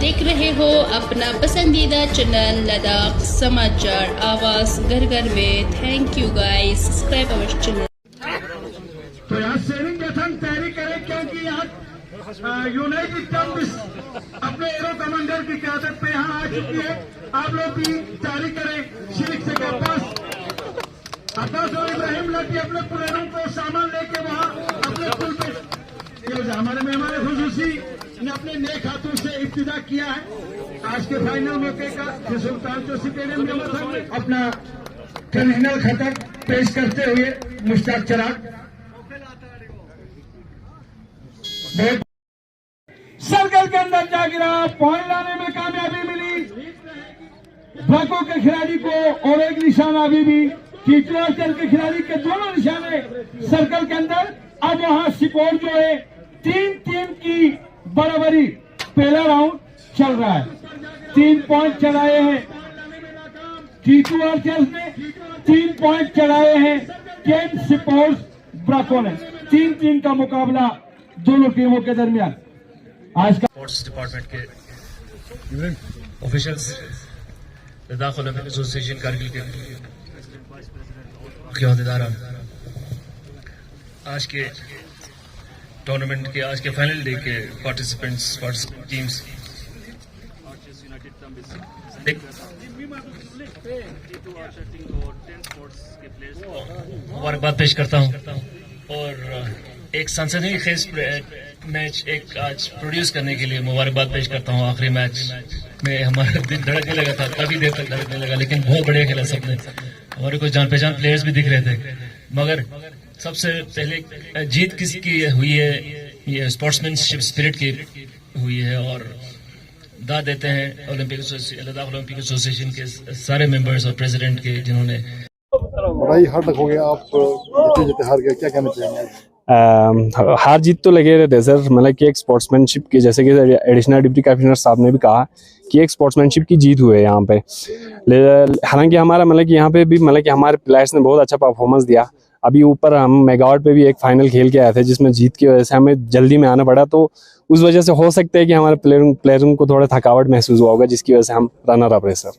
देख रहे हो अपना पसंदीदा चैनल लद्दाख समाचार आवाज घर घर में। Thank you guys, subscribe our channel. तो यहाँ सेविंग गठन तैयारी करें, क्योंकि यहाँ यूनाइटेड टर्म्स अपने एरो कमांडर की क़यादत पे यहाँ आ चुकी है। आप लोग भी तैयारी करें। शिरिक से अब्बास और इब्राहिम लड़की अपने पुरानों को सामान लेके वहाँ अपने पुल पे हमारे मेहमान खुसूसी ने अपने नेक हाथों से इब्तिदा किया है आज के फाइनल मौके का। सुल्तान जोशी स्टेडियम में अपना ट्रेडिशनल खतक पेश करते हुए मुश्ताक चराग सर्कल के अंदर जा गिरा, पॉइंट लाने में कामयाबी मिली ब्लॉकों के खिलाड़ी को, और एक निशाना अभी भी चल के खिलाड़ी के दोनों निशाने सर्कल के अंदर। अब वहां स्कोर जो है 3-3 की बराबरी, पहला राउंड चल रहा है। 3 पॉइंट चढ़ाए हैं T2 आर्चर्स ने, 3 पॉइंट चढ़ाए हैं केन स्पोर्ट्स ब्राको ने। 3-3 का मुकाबला दोनों टीमों के दरमियान। आज का स्पोर्ट्स डिपार्टमेंट के officials, Ladakh Olympic association Kargil के अहदेदार, आज के टूर्नामेंट के आज के फाइनल डे के पार्टिसिपेंट्स टीम्स, मुबारकबाद पेश करता हूं। और एक सनसनीखेज मैच एक आज प्रोड्यूस करने के लिए मुबारकबाद पेश करता हूं। आखिरी मैच में हमारा दिल धड़कने लगा था, काफी देर तक धड़कने लगा, लेकिन बहुत बढ़िया खेला सबने। हमारे कुछ जान पहचान प्लेयर्स भी दिख रहे थे, मगर सबसे पहले जीत किसकी हुई है, ये स्पोर्ट्समैनशिप स्पिरिट की हुई है। और दाद देते हैं लद्दाख ओलंपिक एसोसिएशन के सारे मेंबर्स और प्रेसिडेंट के, जिन्होंने बड़ा हार्ड लग हो गया। आप जीते जीते हार गए, क्या कहना चाहेंगे? हार जीत तो लगे रहते हैं सर, मतलब कि एक स्पोर्ट्समैनशिप की, जैसे कि एडिशनल डिप्टी कमिश्नर साहब ने भी कहा कि एक स्पोर्ट्समैनशिप की जीत हुई है यहाँ पे। हालांकि हमारा मतलब कि यहाँ पे भी मतलब कि हमारे प्लेयर्स ने बहुत अच्छा परफॉर्मेंस दिया। अभी ऊपर हम मेगावाट पे भी एक फाइनल खेल के आए थे, जिसमें जीत की वजह से हमें जल्दी में आना पड़ा, तो उस वजह से हो सकता है कि हमारे प्लेयरों को थोड़ा थकावट महसूस हुआ होगा, जिसकी वजह से हम रनर अप रहे सर।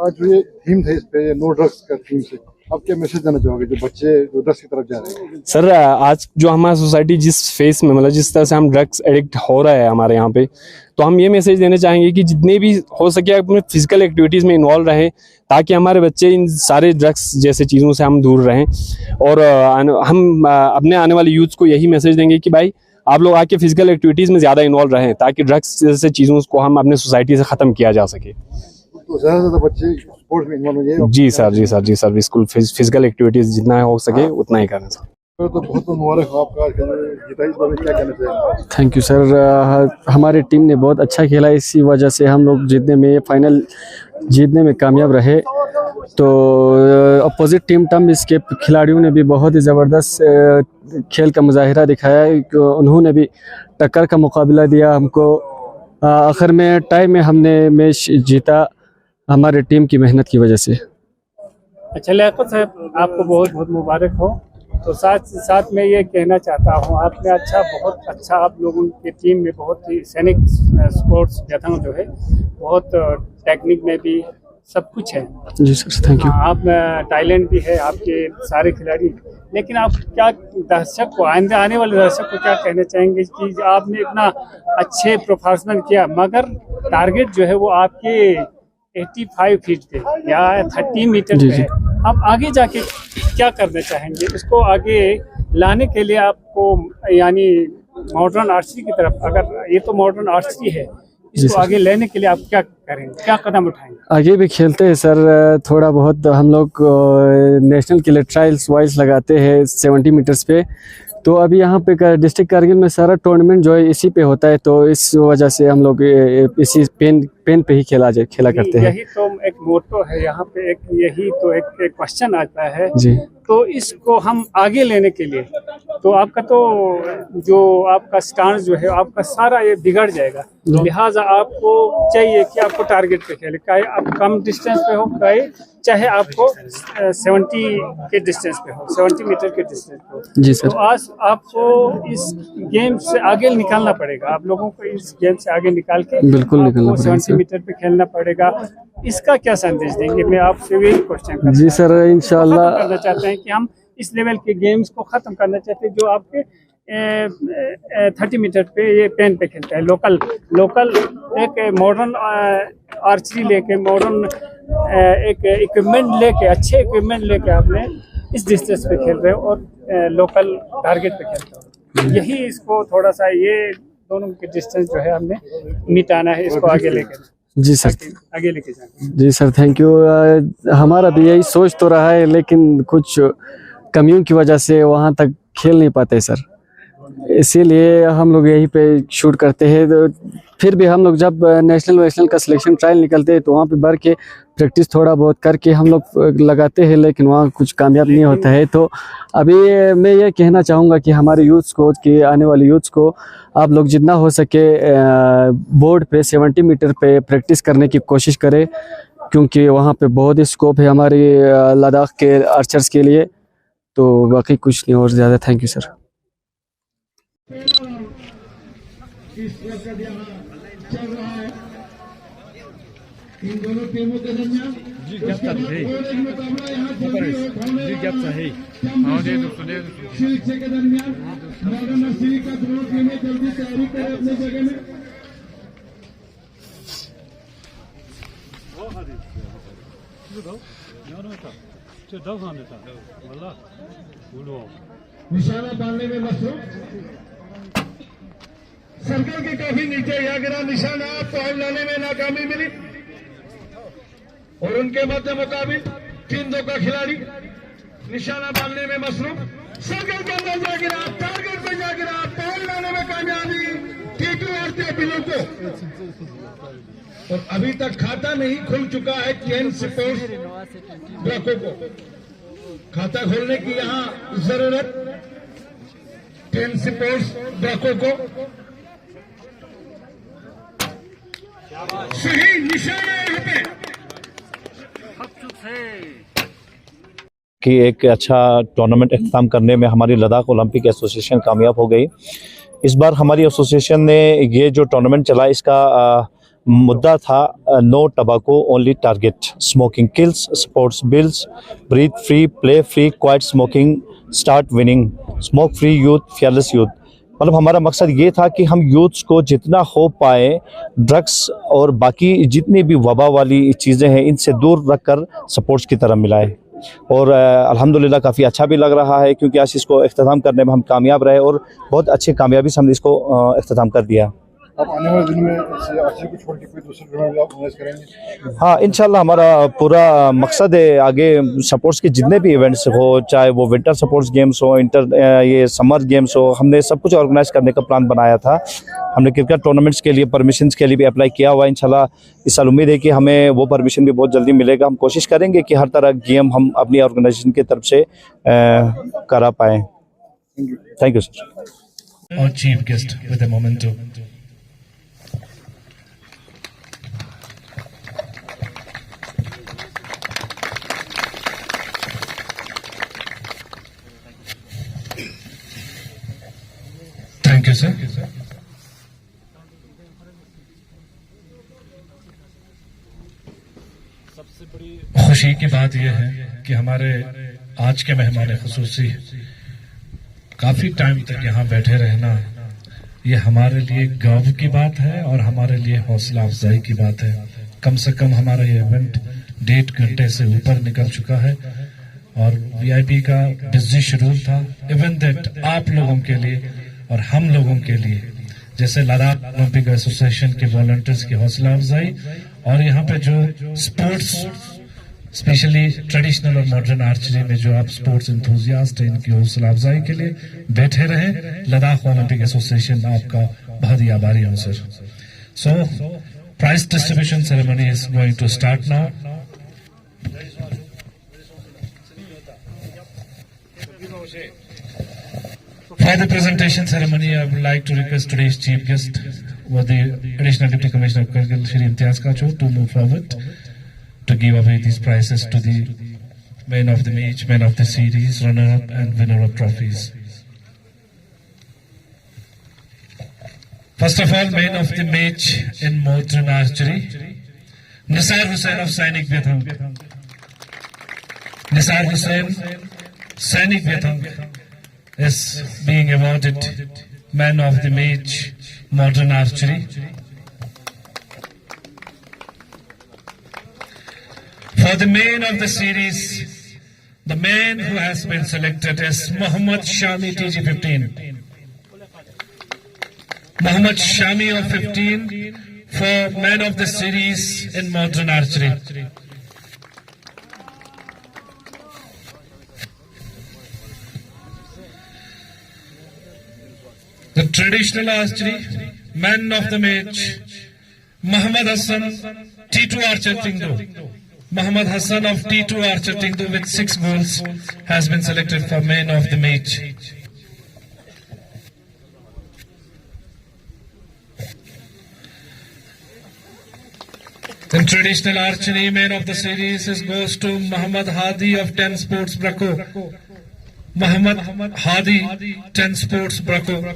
आज ये थीम थे इस पे, नो ड्रग्स का थीम से आप क्या मैसेज देना चाहोगे जो बच्चे ड्रग्स की तरफ जा रहे हैं? सर आज जो हमारा सोसाइटी जिस फेस में, मतलब जिस तरह से हम ड्रग्स एडिक्ट हो रहा है हमारे यहाँ पे, तो हम ये मैसेज देना चाहेंगे कि जितने भी हो सके अपने फिजिकल एक्टिविटीज़ में इन्वॉल्व रहें, ताकि हमारे बच्चे इन सारे ड्रग्स जैसे चीज़ों से हम दूर रहें। और हम अपने आने वाले यूथ को यही मैसेज देंगे कि भाई आप लोग आके फिजिकल एक्टिविटीज़ में ज़्यादा इन्वॉल्व रहें, ताकि ड्रग्स जैसे चीज़ों को हम अपने सोसाइटी से ख़त्म किया जा सके। तो ज़्यादा से ज़्यादा बच्चे स्पोर्ट्स में इन्वॉल्व होंगे। जी सर, बिल्कुल फिजिकल एक्टिविटीज़ जितना हो सके उतना ही करें सर। तो बहुत मुबारक हो आपका, जीता, इस बारे क्या कहना चाहेंगे? Thank you sir. हमारी टीम ने बहुत अच्छा खेला, इसी वजह से हम लोग फाइनल जीतने में कामयाब रहे। तो अपोजिट टीम टर्म्स के खिलाड़ियों ने भी बहुत ही ज़बरदस्त खेल का मुजाहिरा दिखाया, उन्होंने भी टक्कर का मुकाबला दिया हमको। आखिर में टाई में हमने मैच जीता, हमारे टीम की मेहनत की वजह से। अच्छा लियाकत साहब, आपको बहुत बहुत मुबारक हो। तो साथ में ये कहना चाहता हूँ, आपने बहुत अच्छा आप लोगों की टीम में बहुत ही सैनिक स्पोर्ट्स जतन जो है, बहुत टेक्निक में भी सब कुछ है। जी सर, थैंक यू। आप टैलेंट भी है आपके सारे खिलाड़ी, लेकिन आप क्या दर्शक को, आने वाले दर्शक को क्या कहना चाहेंगे कि आपने इतना अच्छे प्रोफेशनल किया, मगर टारगेट जो है वो आपके 85 फीट पे या 30 मीटर पे है। आप आगे जाके क्या करना चाहेंगे? इसको आगे लाने के लिए आपको, यानी मॉडर्न आर्चरी की तरफ, अगर ये तो मॉडर्न आर्चरी है, इसको आगे लेने के लिए आप क्या करेंगे, क्या कदम उठाएंगे? आगे भी खेलते हैं सर, थोड़ा बहुत हम लोग नेशनल के लिए ट्रायल्स वाइल्स लगाते हैं 70 मीटर्स पे। तो अभी यहाँ पे डिस्ट्रिक्ट कारगिल में सारा टूर्नामेंट जो है इसी पे होता है, तो इस वजह से हम लोग इसी पेन पेन पे ही खेला करते हैं। यही तो एक मोटो है यहाँ पे, यही तो एक क्वेश्चन आता है जी। तो इसको हम आगे लेने के लिए तो आपका तो जो आपका स्टांस जो है आपका सारा ये बिगड़ जाएगा। लिहाजा आपको चाहिए कि आपको टारगेट पे खेले, चाहे आप कम डिस्टेंस पे हो, चाहे आपको 70 के डिस्टेंस पे हो, 70 मीटर के डिस्टेंस पे हो। जी सर। तो आज आपको इस गेम से आगे निकालना पड़ेगा, आप लोगों को इस गेम से आगे निकाल के बिल्कुल निकालना पड़ेगा 70 मीटर पे खेलना पड़ेगा। इसका क्या संदेश देंगे? मैं आपसे वही क्वेश्चन जी सर, इंशाल्लाह करना चाहते हैं कि हम इस लेवल के गेम्स को खत्म करना चाहते हैं जो आपके 30 मीटर पे ये पेन पे खेलता है। लोकल एक मॉडर्न आर्चरी लेके, मॉडर्न एक इक्विपमेंट लेके, अच्छे इक्विपमेंट लेके आपने इस डिस्टेंस पे खेल रहे हो और लोकल टारगेट पे खेल रहे हो। यही इसको थोड़ा सा ये दोनों के डिस्टेंस जो है हमने मिटाना है, इसको आगे लेकर। जी सर, आगे लेके जाना। जी सर, थैंक यू। हमारा भी यही सोच तो रहा है, लेकिन कुछ कमियों की वजह से वहाँ तक खेल नहीं पाते सर, इसीलिए हम लोग यहीं पे शूट करते हैं। फिर भी हम लोग जब नेशनल का सिलेक्शन ट्रायल निकलते हैं तो वहाँ पे भर के प्रैक्टिस थोड़ा बहुत करके हम लोग लगाते हैं, लेकिन वहाँ कुछ कामयाब नहीं होता है। तो अभी मैं ये कहना चाहूँगा कि हमारे यूथ्स को, कि आने वाले यूथ्स को आप लोग जितना हो सके बोर्ड पे 70 मीटर पे प्रैक्टिस करने की कोशिश करें, क्योंकि वहाँ पे बहुत ही स्कोप है हमारे लद्दाख के आर्चर्स के लिए। तो बाकी कुछ नहीं और ज़्यादा। Thank you sir. इस वक्त यहाँ चल रहा है इन दोनों टीमों के दरमियान। और एक मुकाबला यहाँ शीर्षे के दरमियान। मॉडर्न नर्सरी का दोनों टीमें जल्दी तैयारी करें अपनी जगह में। निशाना बांधने में मसरूफ। सर्कल के काफी नीचे या गिरा निशाना, पॉइंट लाने में नाकामी मिली और उनके मध्य मुकाबिल 3-2 का खिलाड़ी निशाना बांधने में मसरूफ। सर्कल के अंदर जा गिरा, टारगेट पे जा गिरा, पॉइंट लाने में कामयाबी टीटू और टेबिलों को। और अभी तक खाता नहीं खुल चुका है केन स्पोर्ट्स ब्लॉकों को। खाता खोलने की यहाँ जरूरत केन स्पोर्ट्स ब्लॉकों को। सही निशाना यहाँ पे कि एक अच्छा टूर्नामेंट इख्तिताम करने में हमारी लद्दाख ओलंपिक एसोसिएशन कामयाब हो गई। इस बार हमारी एसोसिएशन ने ये जो टूर्नामेंट चला, इसका मुद्दा था no tobacco only target, smoking kills, sports bills, breathe free, play free, quit smoking, start winning, smoke free youth, fearless youth. मतलब हमारा मकसद ये था कि हम यूथ्स को जितना हो पाए ड्रग्स और बाकी जितनी भी वबा वाली चीज़ें हैं इनसे दूर रखकर स्पोर्ट्स की तरफ मिलाएं। और अल्हम्दुलिल्लाह काफ़ी अच्छा भी लग रहा है, क्योंकि आज इसको इख्तिताम करने में हम कामयाब रहे और बहुत अच्छी कामयाबी से हमने इसको इख्तिताम कर दिया। आप आने वाले दिन में आरसी को छोड़ के कोई दूसरे टूर्नामेंट आप ऑर्गेनाइज करेंगे? हाँ, इंशाल्लाह हमारा पूरा मकसद है आगे स्पोर्ट्स के जितने भी इवेंट्स हो, चाहे वो विंटर स्पोर्ट्स गेम्स हो, ये समर गेम्स हो, हमने सब कुछ ऑर्गेनाइज करने का प्लान बनाया था। हमने क्रिकेट टूर्नामेंट्स के लिए परमिशन के लिए भी अप्लाई किया हुआ है। इंशाल्लाह इस साल उम्मीद है कि हमें वो परमिशन भी बहुत जल्दी मिलेगा। हम कोशिश करेंगे कि हर तरह गेम हम अपनी ऑर्गेनाइजेशन की तरफ से करा पाएँ। Thank you sir. Our chief guest with a memento. Thank you, sir. खुशी की बात यह है कि हमारे आज के मेहमान खुसूसी काफी टाइम तक यहाँ बैठे रहना, ये हमारे लिए गर्व की बात है और हमारे लिए हौसला अफजाई की बात है। कम से कम हमारा ये इवेंट 1.5 घंटे से ऊपर निकल चुका है और वीआईपी का बिजी शेड्यूल था। इवन दैट आप लोगों के लिए और हम लोगों के लिए, जैसे लद्दाख ओलंपिक एसोसिएशन के वॉलंटियर्स की हौसला अफजाई और यहाँ पे जो स्पोर्ट्स स्पेशली ट्रेडिशनल और मॉडर्न आर्चरी में जो आप स्पोर्ट्स इंथुजियास्ट हैं, इनकी हौसला अफजाई के लिए बैठे रहे। लद्दाख ओलंपिक एसोसिएशन आपका बहुत ही आभारी हूँ sir. So Prize distribution ceremony is going to start now. For the presentation ceremony, I would like to request today's chief guest, the Additional Deputy Commissioner of Kargil, Shri Imtiaz Kacho, to move forward to give away these prizes to the men of the match, men of the series, runner-up and winner of trophies. First of all, man of the match in modern archery, Nisar Hussain of Sainik Bethang. Nisar Hussain, Sainik Bethang, is being awarded man of the match, modern archery. For the man of the series, the man who has been selected is Muhammad Shami TG15. Muhammad Shami of 15 for man of the series in modern archery. The traditional archery, man of the match, Muhammad Hassan, T2 Archer Tingdo. Muhammad Hassan of T2 Archer Tingdo with 6 goals has been selected for man of the match. In traditional archery, man of the series goes to Muhammad Hadi of 10 Sports Brako. Muhammad Hadi, 10 Sports Brako.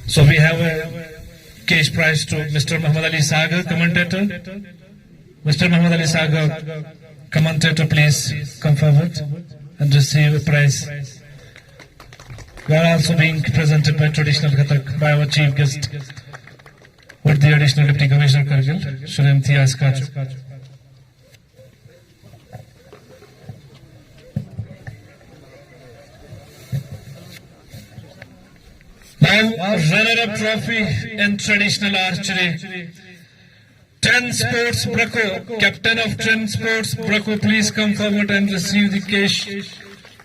So we have a cash prize to Mr. Muhammad Ali Sagar, commentator. Mr. Muhammad Ali Sagar, commentator, please come forward and receive a prize. We are also being presented by traditional Kathak by our chief guest, with the Additional Deputy Commissioner Kargil, Shri Imtiaz Kacho. Now, runner-up trophy in traditional archery. 10 Sports Brako, captain of 10 Sports Brako, please come forward and receive the cash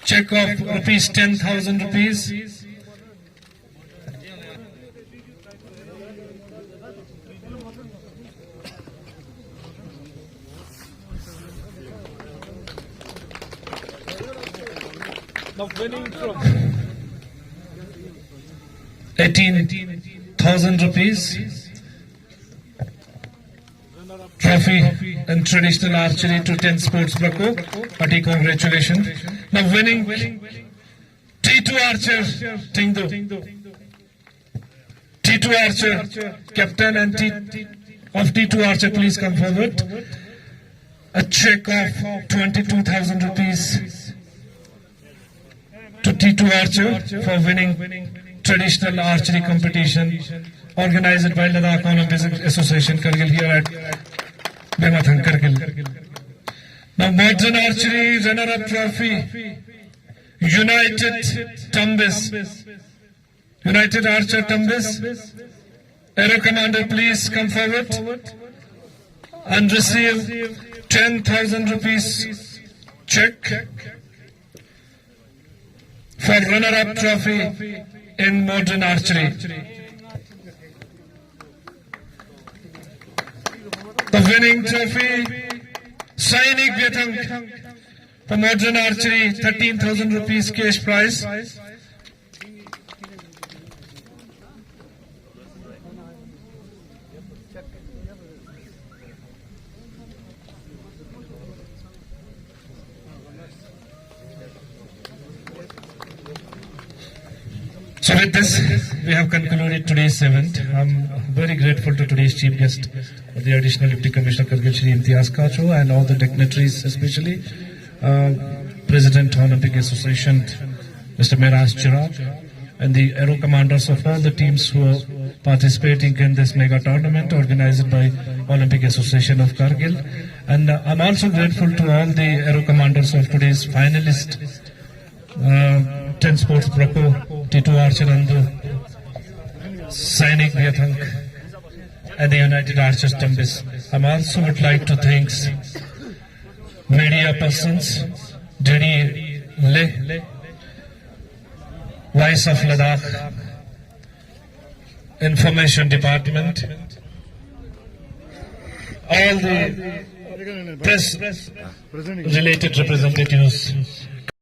check of rupees 10,000 rupees. Now winning trophy 18,000 rupees. Trophy in traditional archery to 10 Sports Brako. Hearty congratulations. Now winning T2 Archer Tingdo. T2 Archer, captain and of T2 Archer, please come forward. A check of 22,000 rupees to T2 Archer for winning traditional archery competition organized by Ladakh Olympic Association Kargil here at Bemathang Kargil. Now modern archery runner-up trophy, United Tumbis. United Archer Tumbis. Aero Commander, please come forward and receive 10,000 rupees check for runner-up trophy in modern archery. The winning trophy, Sainik Bethang for modern archery, 13,000 rupees cash prize. So with this, we have concluded today's event. I'm very grateful to today's chief guest, the Additional Deputy Commissioner Kargil, Shri Imtiaz Kacho, and all the dignitaries, especially President Olympic Association, Mr. Miraj Chirag, and the aero commanders of all the teams who are participating in this mega tournament organized by Olympic Association of Kargil. And I'm also grateful to all the aero commanders of today's finalists, 10 Sports Brako, T2 Archer Andu, Sainik Bethang, and the United Archers Tumbis. I also would like to thank media persons, Didi Leh, Voice of Ladakh, Information Department, all the press related representatives